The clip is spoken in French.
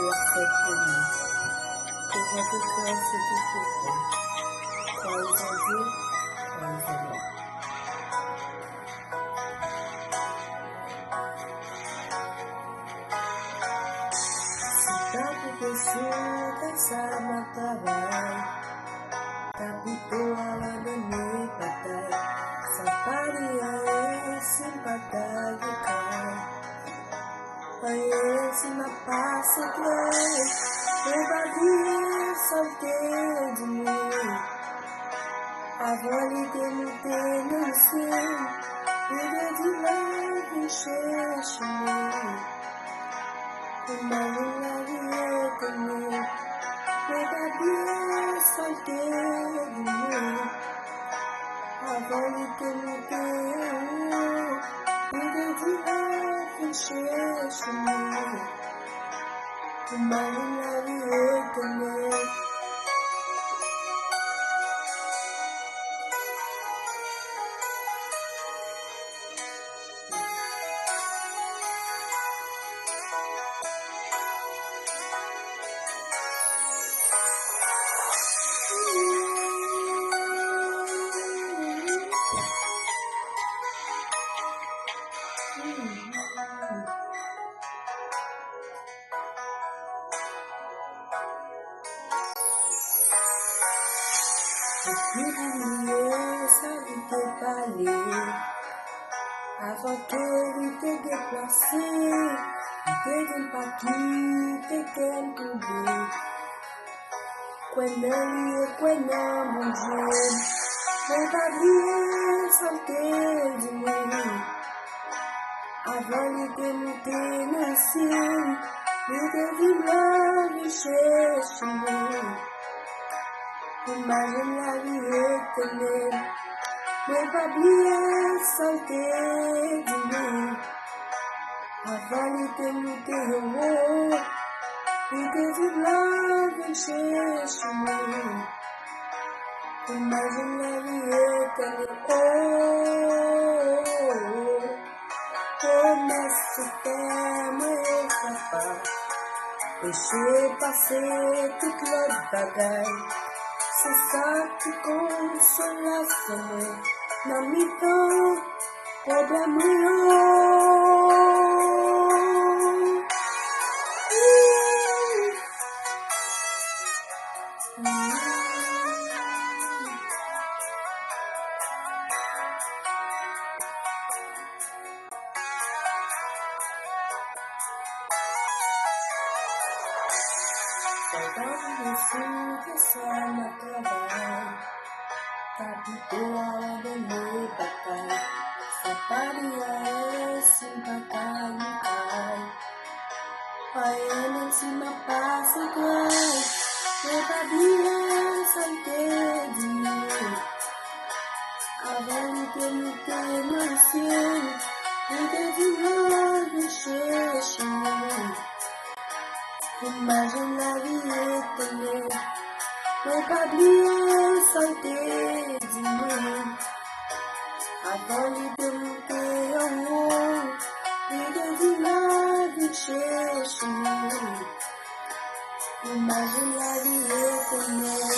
verset 1. Que votre cœur se découvre. Croyez en Dieu, croyez en moi. Si t'as pour péché, t'as ça ma travail. T'as plutôt à la donner bataille. Ça parie c'est bataille de caille. Aïe, si ma passe claire, on va dire santé du monde. Avant l'éternité, le ciel, et de dimanche, il cherche moi. Comment la vie est connue, on va dire santé du monde. Avant l'éternité, et de dimanche, il cherche moi. Comment la vie est connue. Depuis l'hiver, ça lui peut parler. Avant que lui te déplacé, il te donne pas qui te qu'elle doublé. Qu'on a mon Dieu, on va bien santé du monde. Avant l'éternité, merci, il te dit la richesse humaine. Imagine la vie éternelle, mais pas bien santé du monde. Avant l'éternité, oh, il te dit la richesse humaine. Imagine la vie éternelle, oh, merci moi papa. Péché passé toute l'autre bagaille. C'est ça qui console la semaine. Dans mes temps, problème que ça m'a travaillé. T'as plutôt à la donner bataille. Ça parie c'est bataille de caille. Aïe, même si ma passe est claire, mais pas bien santé du monde. Avant l'éternité, le ciel, et de dimanche, je cherche moi. Imagine la vie éternelle, mais pas bien santé du monde. Avant l'éternité en haut, et de dimanche, cherche moi. Imagine la vie éternelle.